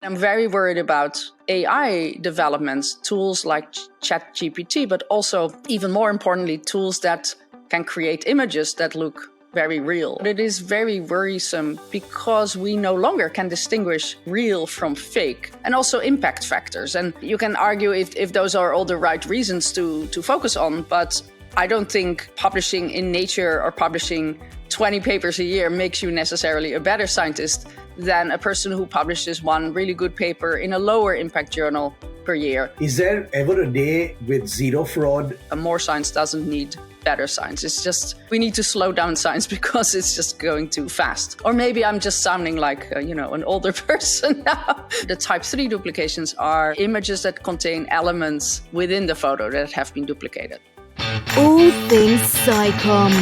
I'm very worried about AI developments, tools like ChatGPT, but also, even more importantly, tools that can create images that look very real. It is very worrisome because we no longer can distinguish real from fake, and also impact factors. And you can argue if those are all the right reasons to focus on, but I don't think publishing in Nature or publishing 20 papers a year makes you necessarily a better scientist than a person who publishes one really good paper in a lower impact journal per year. Is there ever a day with zero fraud? More science doesn't need better science. It's just, we need to slow down science because it's just going too fast. Or maybe I'm just sounding like, an older person now. The type 3 duplications are images that contain elements within the photo that have been duplicated. All things SciComm.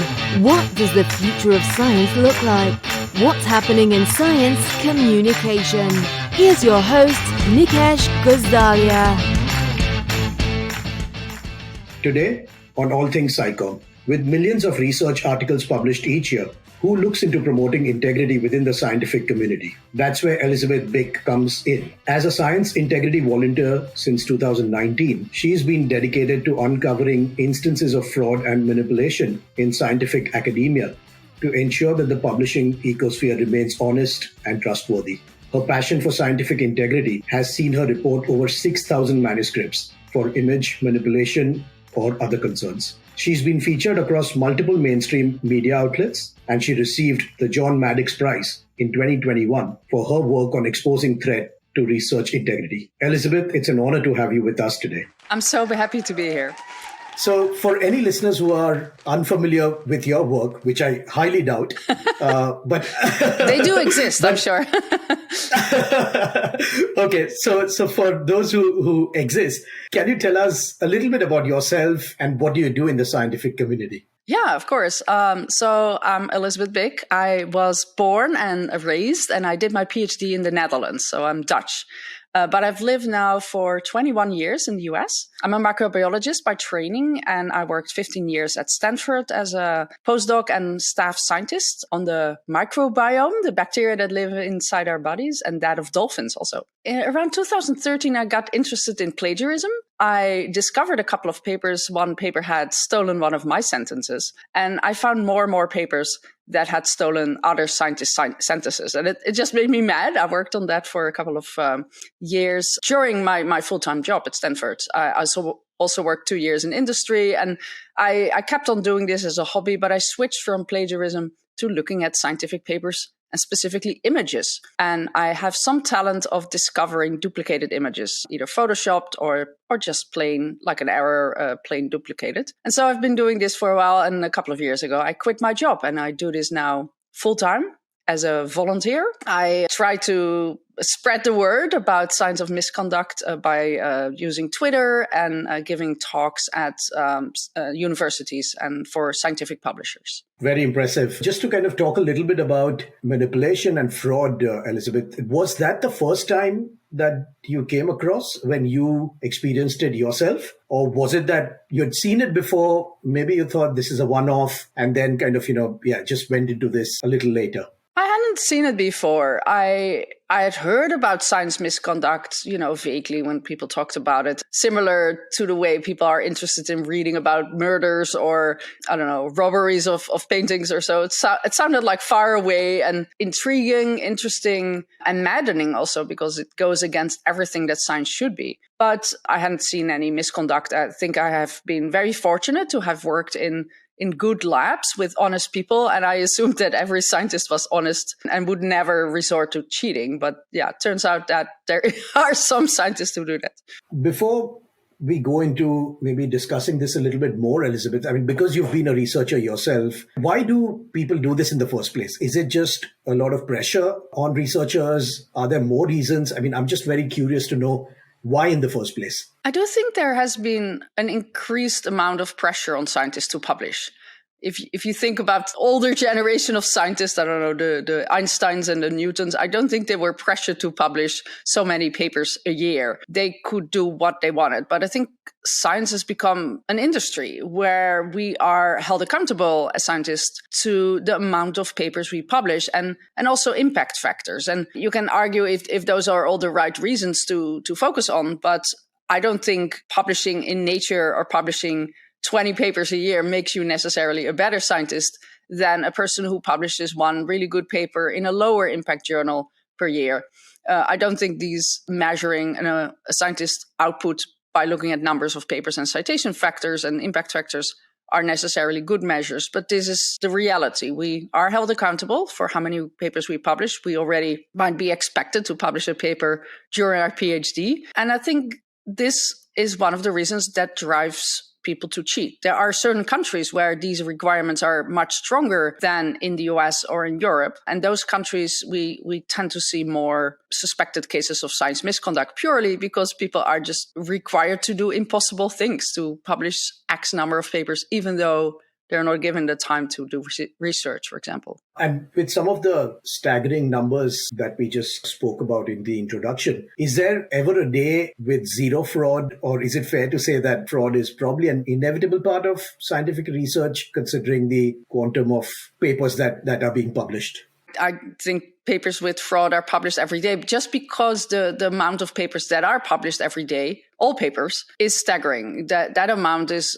What does the future of science look like? What's happening in science communication? Here's your host, Nikesh Gosalia. Today, on All Things SciComm, with millions of research articles published each year, who looks into promoting integrity within the scientific community? That's where Elisabeth Bik comes in. As a science integrity volunteer since 2019, she's been dedicated to uncovering instances of fraud and manipulation in scientific academia to ensure that the publishing ecosphere remains honest and trustworthy. Her passion for scientific integrity has seen her report over 6,000 manuscripts for image manipulation or other concerns. She's been featured across multiple mainstream media outlets, and she received the John Maddox Prize in 2021 for her work on exposing threat to research integrity. Elisabeth, it's an honor to have you with us today. I'm so happy to be here. So for any listeners who are unfamiliar with your work, which I highly doubt, but they do exist, I'm sure. Okay, so for those who exist, can you tell us a little bit about yourself and what do you do in the scientific community? Yeah, of course. So I'm Elisabeth Bik. I was born and raised, and I did my PhD in the Netherlands. So I'm Dutch. But I've lived now for 21 years in the US. I'm a microbiologist by training, and I worked 15 years at Stanford as a postdoc and staff scientist on the microbiome, the bacteria that live inside our bodies, and that of dolphins also. Around 2013, I got interested in plagiarism. I discovered a couple of papers. One paper had stolen one of my sentences, and I found more and more papers that had stolen other scientists' sentences. And it just made me mad. I worked on that for a couple of years during my full-time job at Stanford. I also worked 2 years in industry, and I kept on doing this as a hobby, but I switched from plagiarism to looking at scientific papers and specifically images. And I have some talent of discovering duplicated images, either photoshopped or just plain, like an error, plain duplicated. And so I've been doing this for a while, and a couple of years ago, I quit my job, and I do this now full-time as a volunteer. I try to spread the word about signs of misconduct by using Twitter and giving talks at universities and for scientific publishers. Very impressive. Just to kind of talk a little bit about manipulation and fraud, Elisabeth, was that the first time that you came across when you experienced it yourself? Or was it that you had seen it before, maybe you thought this is a one-off, and then kind of, just went into this a little later? I hadn't seen it before. I had heard about science misconduct, vaguely when people talked about it, similar to the way people are interested in reading about murders or, robberies of paintings or so. It sounded like far away and intriguing, interesting, and maddening also because it goes against everything that science should be. But I hadn't seen any misconduct. I think I have been very fortunate to have worked in good labs with honest people. And I assumed that every scientist was honest and would never resort to cheating. But yeah, it turns out that there are some scientists who do that. Before we go into maybe discussing this a little bit more, Elisabeth, because you've been a researcher yourself, why do people do this in the first place? Is it just a lot of pressure on researchers? Are there more reasons? I'm just very curious to know why in the first place. I do think there has been an increased amount of pressure on scientists to publish. if you think about older generation of scientists, I don't know, the Einsteins and the Newtons, I don't think they were pressured to publish so many papers a year. They could do what they wanted. But I think science has become an industry where we are held accountable as scientists to the amount of papers we publish and also impact factors. And you can argue if those are all the right reasons to focus on, but I don't think publishing in Nature or publishing 20 papers a year makes you necessarily a better scientist than a person who publishes one really good paper in a lower impact journal per year. I don't think these measuring a scientist's output by looking at numbers of papers and citation factors and impact factors are necessarily good measures, but this is the reality. We are held accountable for how many papers we publish. We already might be expected to publish a paper during our PhD. And I think this is one of the reasons that drives people to cheat. There are certain countries where these requirements are much stronger than in the US or in Europe. And those countries, we tend to see more suspected cases of science misconduct purely because people are just required to do impossible things, to publish X number of papers, even though they're not given the time to do research, for example. And with some of the staggering numbers that we just spoke about in the introduction, is there ever a day with zero fraud, or is it fair to say that fraud is probably an inevitable part of scientific research, considering the quantum of papers that are being published? I think papers with fraud are published every day just because the amount of papers that are published every day, all papers, is staggering. That amount is,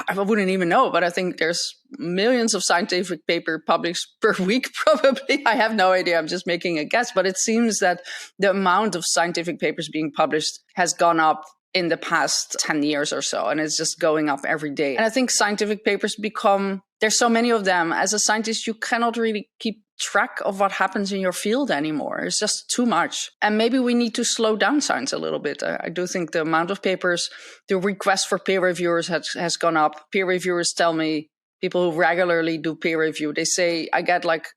I wouldn't even know, but I think there's millions of scientific papers published per week, probably. I have no idea. I'm just making a guess. But it seems that the amount of scientific papers being published has gone up in the past 10 years or so. And it's just going up every day. And I think scientific papers there's so many of them. As a scientist, you cannot really keep track of what happens in your field anymore. It's just too much. And maybe we need to slow down science a little bit. I do think the amount of papers, the request for peer reviewers has gone up. Peer reviewers tell me, people who regularly do peer review, they say, I get like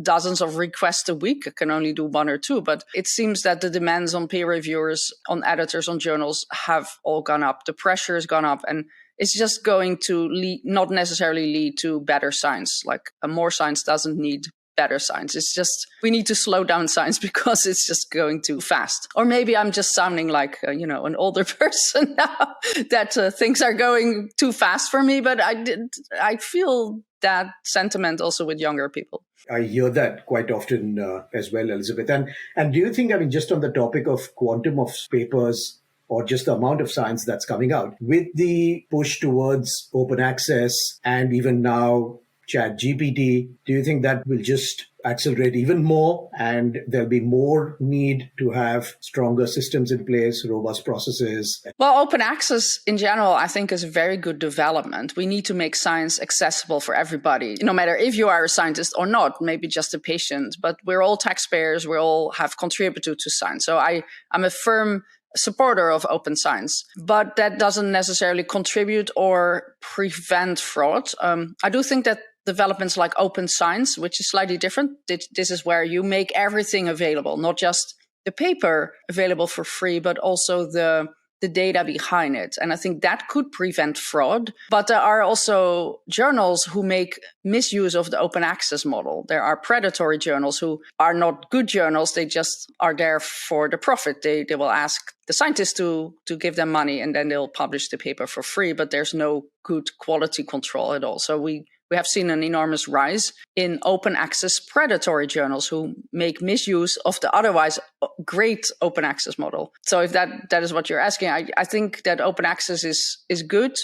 dozens of requests a week. I can only do one or two. But it seems that the demands on peer reviewers, on editors, on journals have all gone up. The pressure has gone up. And it's just going to not necessarily lead to better science. Like more science doesn't need better science. It's just, we need to slow down science because it's just going too fast. Or maybe I'm just sounding like, an older person now that things are going too fast for me. But I feel that sentiment also with younger people. I hear that quite often as well, Elisabeth. And do you think, just on the topic of quantum of papers, or just the amount of science that's coming out, with the push towards open access and even now ChatGPT, do you think that will just accelerate even more and there'll be more need to have stronger systems in place, robust processes? Well, open access in general, I think, is a very good development. We need to make science accessible for everybody, no matter if you are a scientist or not, maybe just a patient. But we're all taxpayers. We all have contributed to science. So I'm a firm supporter of open science, but that doesn't necessarily contribute or prevent fraud. I do think that developments like open science, which is slightly different, this is where you make everything available, not just the paper available for free, but also the data behind it. And I think that could prevent fraud. But there are also journals who make misuse of the open access model. There are predatory journals who are not good journals. They just are there for the profit. They will ask the scientists to give them money and then they'll publish the paper for free. But there's no good quality control at all. So we have seen an enormous rise in open access predatory journals who make misuse of the otherwise great open access model. So if that is what you're asking, I think that open access is good,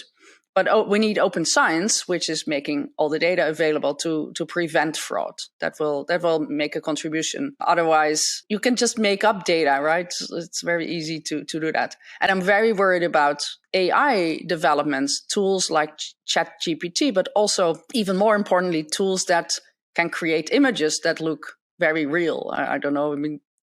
but we need open science, which is making all the data available to prevent fraud. That will make a contribution. Otherwise, you can just make up data, right? It's very easy to do that. And I'm very worried about AI developments, tools like ChatGPT, but also, even more importantly, tools that can create images that look very real. I don't know.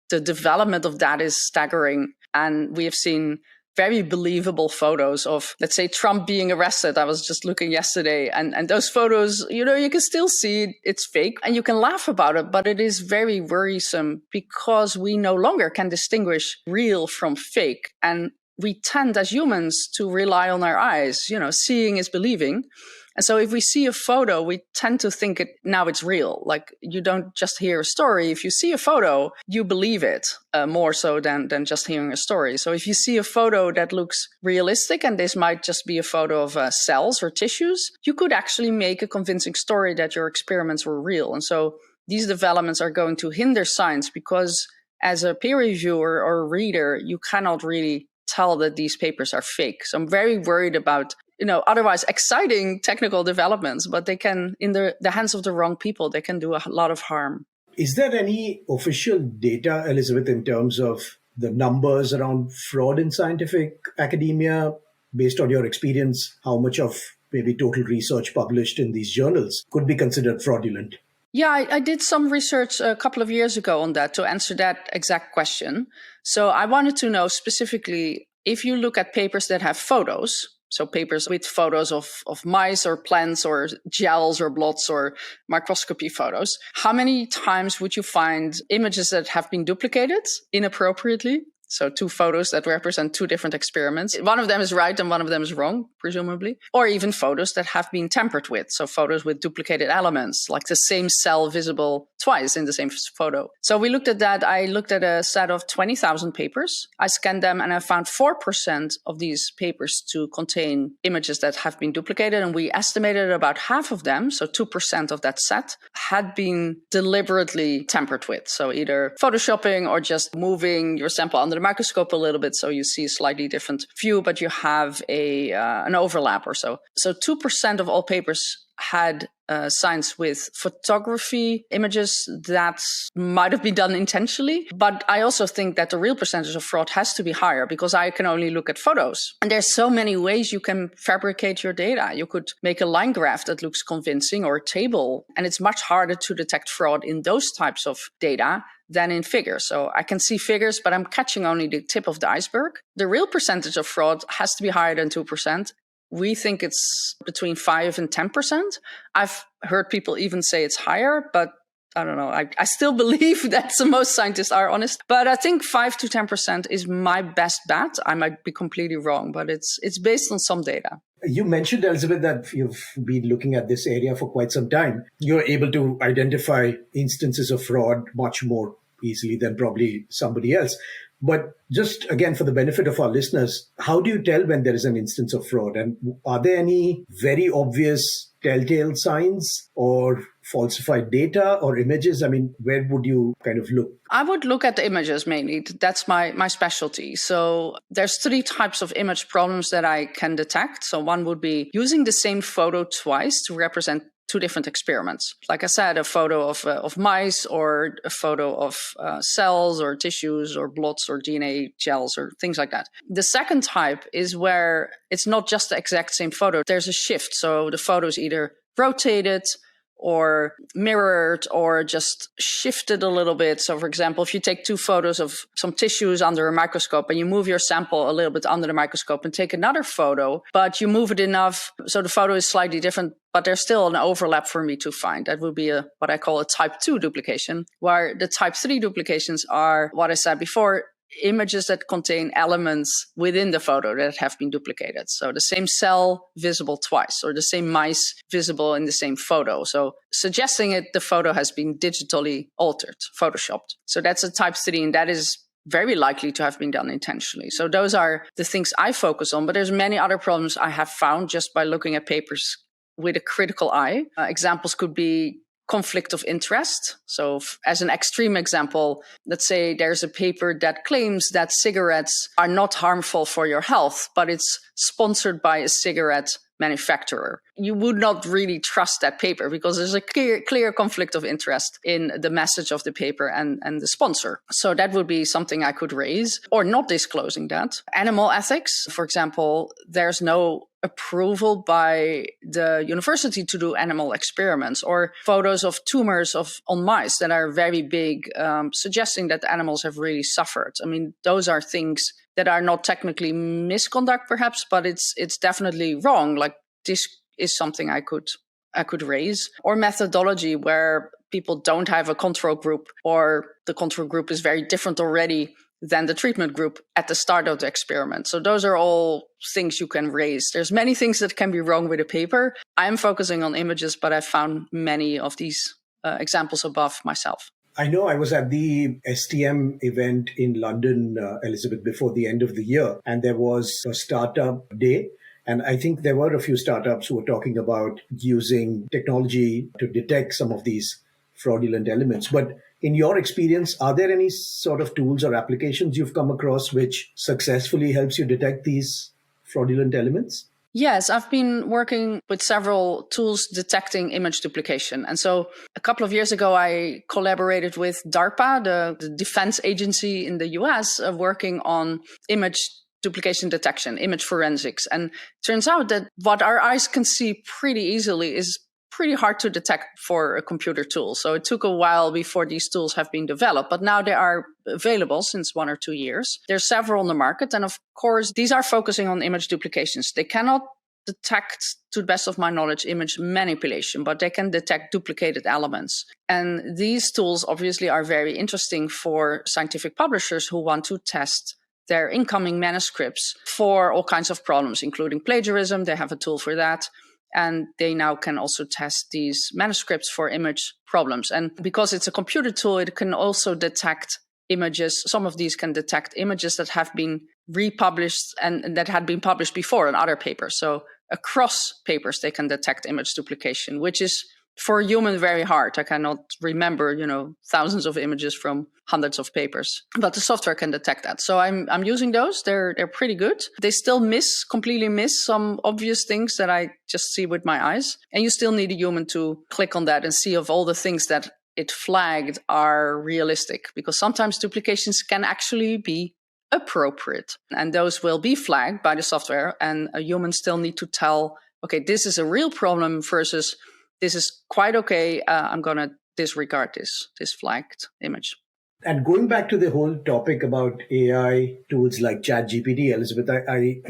The development of that is staggering. And we have seen very believable photos of, let's say, Trump being arrested. I was just looking yesterday, and those photos, you can still see it's fake and you can laugh about it, but it is very worrisome because we no longer can distinguish real from fake. And we tend as humans to rely on our eyes. Seeing is believing. And so if we see a photo, we tend to think now it's real. Like, you don't just hear a story. If you see a photo, you believe it more so than just hearing a story. So if you see a photo that looks realistic, and this might just be a photo of cells or tissues, you could actually make a convincing story that your experiments were real. And so these developments are going to hinder science, because as a peer reviewer or a reader, you cannot really tell that these papers are fake. So I'm very worried about otherwise exciting technical developments, but they can, in the hands of the wrong people, they can do a lot of harm. Is there any official data, Elisabeth, in terms of the numbers around fraud in scientific academia, based on your experience, how much of maybe total research published in these journals could be considered fraudulent? Yeah, I did some research a couple of years ago on that to answer that exact question. So I wanted to know specifically, if you look at papers that have photos, so papers with photos of mice or plants or gels or blots or microscopy photos, how many times would you find images that have been duplicated inappropriately? So 2 photos that represent 2 different experiments. One of them is right and one of them is wrong, presumably. Or even photos that have been tampered with. So photos with duplicated elements, like the same cell visible twice in the same photo. So we looked at that. I looked at a set of 20,000 papers. I scanned them and I found 4% of these papers to contain images that have been duplicated. And we estimated about half of them, so 2% of that set, had been deliberately tampered with. So either photoshopping or just moving your sample under the microscope a little bit, so you see a slightly different view, but you have an overlap or so. So 2% of all papers had science with photography images that might have been done intentionally. But I also think that the real percentage of fraud has to be higher, because I can only look at photos. And there's so many ways you can fabricate your data. You could make a line graph that looks convincing, or a table. And it's much harder to detect fraud in those types of data than in figures. So I can see figures, but I'm catching only the tip of the iceberg. The real percentage of fraud has to be higher than 2%. We think it's between 5 and 10%. I've heard people even say it's higher, but I don't know. I still believe that most scientists are honest. But I think 5 to 10% is my best bet. I might be completely wrong, but it's based on some data. You mentioned, Elisabeth, that you've been looking at this area for quite some time. You're able to identify instances of fraud much more easily than probably somebody else. But just again, for the benefit of our listeners, how do you tell when there is an instance of fraud? And are there any very obvious telltale signs or falsified data or images? I mean, where would you kind of look? I would look at the images mainly. That's my specialty. So there's 3 types of image problems that I can detect. So one would be using the same photo twice to represent 2 different experiments. Like I said, a photo of mice, or a photo of cells or tissues or blots or DNA gels or things like that. The second type is where it's not just the exact same photo. There's a shift. So the photo is either rotated or mirrored or just shifted a little bit. So for example, if you take 2 photos of some tissues under a microscope and you move your sample a little bit under the microscope and take another photo, but you move it enough so the photo is slightly different, but there's still an overlap for me to find. That would be what I call a type 2 duplication, where the type 3 duplications are what I said before, images that contain elements within the photo that have been duplicated. So the same cell visible twice, or the same mice visible in the same photo. So suggesting the photo has been digitally altered, photoshopped. So that's a type 3, and that is very likely to have been done intentionally. So those are the things I focus on, but there's many other problems I have found just by looking at papers with a critical eye. Examples could be conflict of interest. So as an extreme example, let's say there's a paper that claims that cigarettes are not harmful for your health, but it's sponsored by a cigarette manufacturer. You would not really trust that paper because there's a clear conflict of interest in the message of the paper and the sponsor. So that would be something I could raise, or not disclosing that. Animal ethics, for example, there's no approval by the university to do animal experiments, or photos of tumors on mice that are very big, suggesting that animals have really suffered. I mean, those are things that are not technically misconduct, perhaps, but it's definitely wrong. Like, this is something I could raise. Or methodology where people don't have a control group, or the control group is very different already than the treatment group at the start of the experiment. So those are all things you can raise. There's many things that can be wrong with a paper. I'm focusing on images, but I've found many of these examples above myself. I know I was at the STM event in London, Elisabeth, before the end of the year, and there was a startup day. And I think there were a few startups who were talking about using technology to detect some of these fraudulent elements. But in your experience, are there any sort of tools or applications you've come across which successfully helps you detect these fraudulent elements? Yes, I've been working with several tools detecting image duplication. And so a couple of years ago, I collaborated with DARPA, the defense agency in the US, working on image duplication detection, image forensics. And it turns out that what our eyes can see pretty easily is pretty hard to detect for a computer tool. So it took a while before these tools have been developed, but now they are available since 1 or 2 years. There's several on the market. And of course, these are focusing on image duplications. They cannot detect, to the best of my knowledge, image manipulation, but they can detect duplicated elements. And these tools obviously are very interesting for scientific publishers who want to test their incoming manuscripts for all kinds of problems, including plagiarism. They have a tool for that. And they now can also test these manuscripts for image problems. And because it's a computer tool, it can also detect images. Some of these can detect images that have been republished and that had been published before in other papers. So across papers, they can detect image duplication, which is for a human very hard. I cannot remember, thousands of images from hundreds of papers, but the software can detect that. So I'm using those. They're pretty good. They still completely miss some obvious things that I just see with my eyes. And you still need a human to click on that and see if all the things that it flagged are realistic, because sometimes duplications can actually be appropriate, and those will be flagged by the software, and a human still need to tell, okay, this is a real problem versus this is quite okay. I'm going to disregard this flagged image. And going back to the whole topic about AI tools like ChatGPT, Elisabeth, I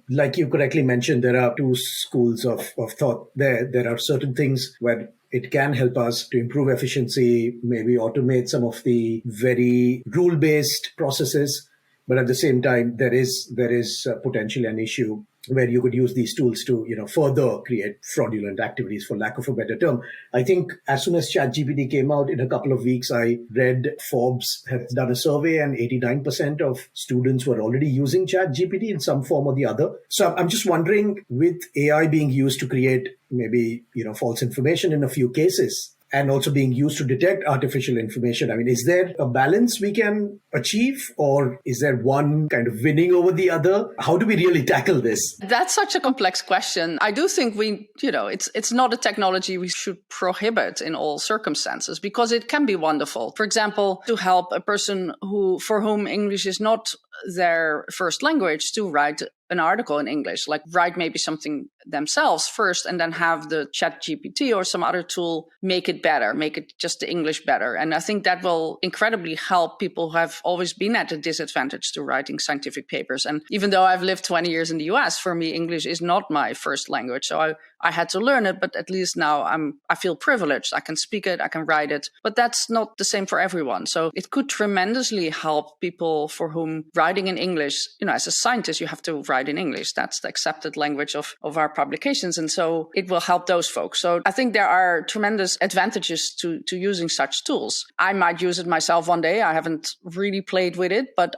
like you correctly mentioned, there are two schools of thought there. There are certain things where it can help us to improve efficiency, maybe automate some of the very rule-based processes. But at the same time, there is potentially an issue where you could use these tools to, further create fraudulent activities, for lack of a better term. I think as soon as ChatGPT came out, in a couple of weeks, I read Forbes had done a survey and 89% of students were already using ChatGPT in some form or the other. So I'm just wondering, with AI being used to create maybe, false information in a few cases, and also being used to detect artificial information, is there a balance we can achieve, or is there one kind of winning over the other? How do we really tackle this? That's such a complex question. I do think it's not a technology we should prohibit in all circumstances, because it can be wonderful. For example, to help a person for whom English is not their first language to write an article in English, like write maybe something themselves first and then have the ChatGPT or some other tool make it better, make it just the English better. And I think that will incredibly help people who have always been at a disadvantage to writing scientific papers. And even though I've lived 20 years in the US, for me, English is not my first language. So I had to learn it, but at least now I feel privileged. I can speak it, I can write it, but that's not the same for everyone. So it could tremendously help people for whom writing in English, as a scientist, you have to write in English. That's the accepted language of our publications. And so it will help those folks. So I think there are tremendous advantages to using such tools. I might use it myself one day. I haven't really played with it, but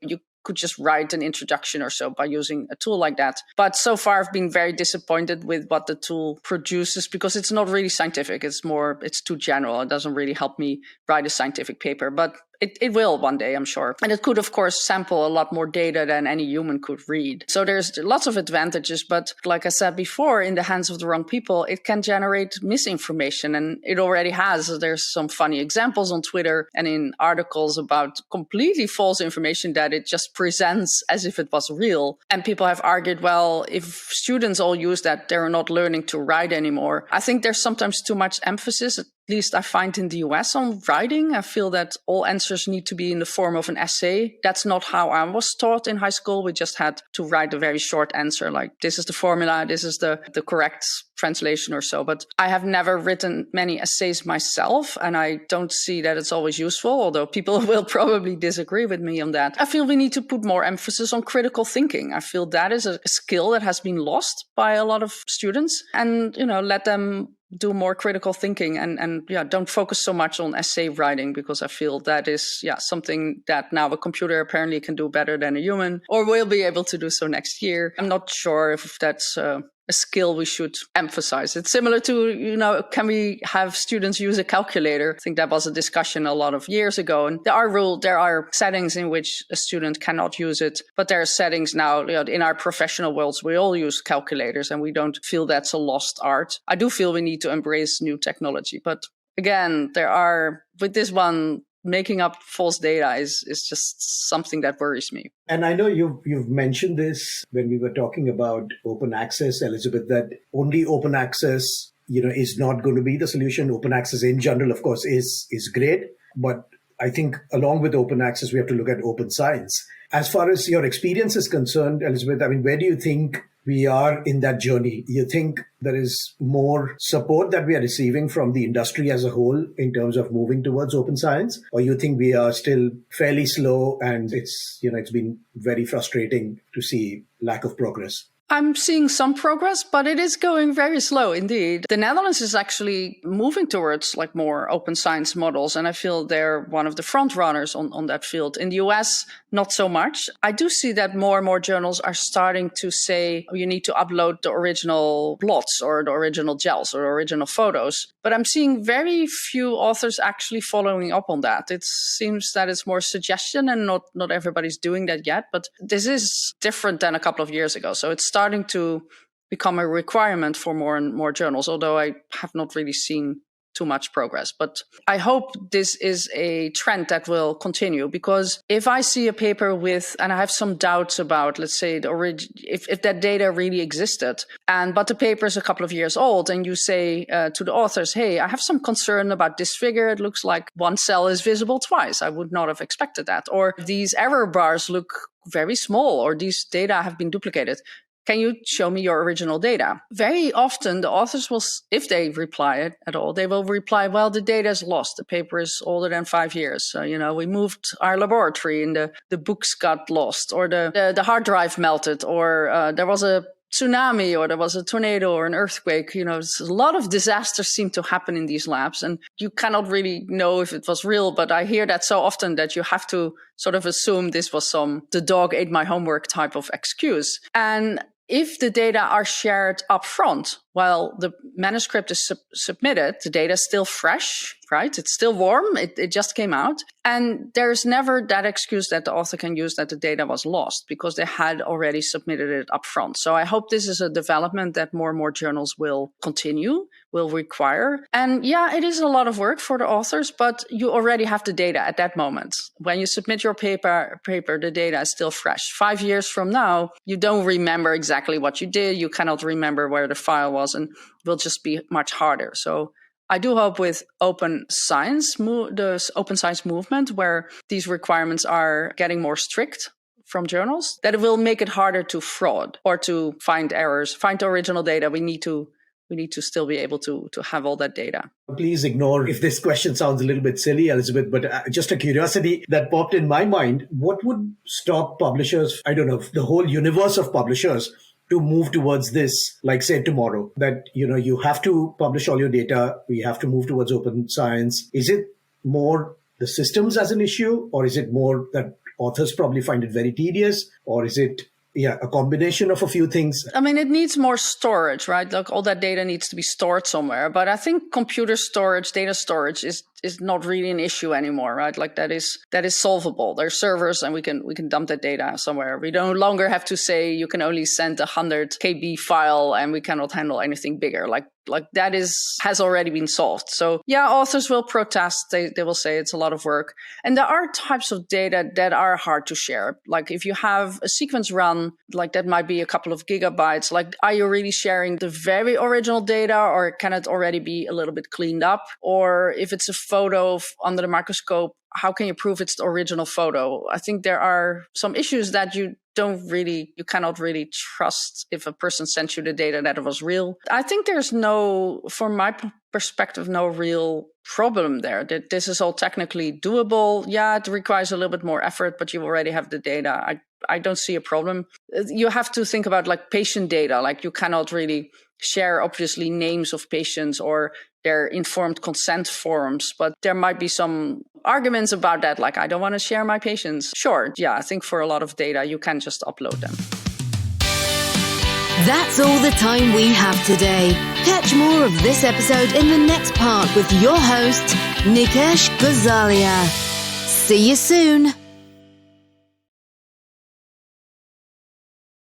you could just write an introduction or so by using a tool like that. But so far, I've been very disappointed with what the tool produces, because it's not really scientific. It's too general. It doesn't really help me write a scientific paper, but it will one day, I'm sure. And it could, of course, sample a lot more data than any human could read. So there's lots of advantages. But like I said before, in the hands of the wrong people, it can generate misinformation. And it already has. There's some funny examples on Twitter and in articles about completely false information that it just presents as if it was real. And people have argued, well, if students all use that, they're not learning to write anymore. I think there's sometimes too much emphasis. least I find in the US on writing. I feel that all answers need to be in the form of an essay. That's not how I was taught in high school. We just had to write a very short answer, like this is the formula, this is the correct translation or so. But I have never written many essays myself, and I don't see that it's always useful, although people will probably disagree with me on that. I feel we need to put more emphasis on critical thinking. I feel that is a skill that has been lost by a lot of students, and, let them do more critical thinking and don't focus so much on essay writing, because I feel that is something that now a computer apparently can do better than a human, or will be able to do so next year. I'm not sure if that's a skill we should emphasize. It's similar to, can we have students use a calculator? I think that was a discussion a lot of years ago. And there are settings in which a student cannot use it, but there are settings now, in our professional worlds, we all use calculators, and we don't feel that's a lost art. I do feel we need to embrace new technology. But again, with this one, making up false data is just something that worries me. And I know you've mentioned this when we were talking about open access, Elisabeth, that only open access, is not going to be the solution. Open access in general, of course, is great. But I think along with open access, we have to look at open science. As far as your experience is concerned, Elisabeth, where do you think we are in that journey? You think there is more support that we are receiving from the industry as a whole in terms of moving towards open science? Or you think we are still fairly slow and it's been very frustrating to see lack of progress? I'm seeing some progress, but it is going very slow indeed. The Netherlands is actually moving towards more open science models, and I feel they're one of the front runners on that field. In the US, not so much. I do see that more and more journals are starting to say you need to upload the original plots or the original gels or original photos. But I'm seeing very few authors actually following up on that. It seems that it's more suggestion, and not everybody's doing that yet. But this is different than a couple of years ago. So it's starting to become a requirement for more and more journals, although I have not really seen too much progress. But I hope this is a trend that will continue, because if I see a paper and I have some doubts about, let's say, if that data really existed, but the paper is a couple of years old, and you say to the authors, hey, I have some concern about this figure. It looks like one cell is visible twice. I would not have expected that. Or these error bars look very small, or these data have been duplicated. Can you show me your original data? Very often the authors will, if they reply at all, they will reply, well, the data is lost. The paper is older than 5 years. So, we moved our laboratory and the books got lost, or the hard drive melted, or there was a tsunami, or there was a tornado or an earthquake. A lot of disasters seem to happen in these labs, and you cannot really know if it was real. But I hear that so often that you have to sort of assume this was the dog ate my homework type of excuse. And if the data are shared up front while the manuscript is submitted, the data is still fresh, right? It's still warm. It just came out. And there's never that excuse that the author can use that the data was lost, because they had already submitted it up front. So I hope this is a development that more and more journals will require. And it is a lot of work for the authors, but you already have the data at that moment. When you submit your paper, the data is still fresh. 5 years from now, you don't remember exactly what you did. You cannot remember where the file was, and it will just be much harder. So I do hope with open science, the open science movement, where these requirements are getting more strict from journals, that it will make it harder to fraud or to find errors, find the original data. We need to still be able to have all that data. Please ignore if this question sounds a little bit silly, Elisabeth, but just a curiosity that popped in my mind. What would stop publishers, I don't know, the whole universe of publishers, to move towards this, like say tomorrow, that, you have to publish all your data, we have to move towards open science? Is it more the systems as an issue, or is it more that authors probably find it very tedious, or is it a combination of a few things? It needs more storage, right? Like all that data needs to be stored somewhere. But I think computer storage, data storage is not really an issue anymore, right? Like that is solvable. There's servers, and we can dump that data somewhere. We no longer have to say you can only send 100 KB file and we cannot handle anything bigger. Like Like that has already been solved. So yeah, authors will protest. They will say it's a lot of work. And there are types of data that are hard to share. Like if you have a sequence run, like that might be a couple of gigabytes. Like, are you really sharing the very original data, or can it already be a little bit cleaned up? Or if it's a photo under the microscope, how can you prove it's the original photo? I think there are some issues that you cannot really trust if a person sent you the data that it was real. I think there's from my perspective, no real problem there. That this is all technically doable. Yeah, it requires a little bit more effort, but you already have the data. I don't see a problem. You have to think about like patient data. Like you cannot really share obviously names of patients or their informed consent forms, but there might be some arguments about that. Like, I don't want to share my patients. Sure. Yeah. I think for a lot of data, you can just upload them. That's all the time we have today. Catch more of this episode in the next part with your host, Nikesh Gosalia. See you soon.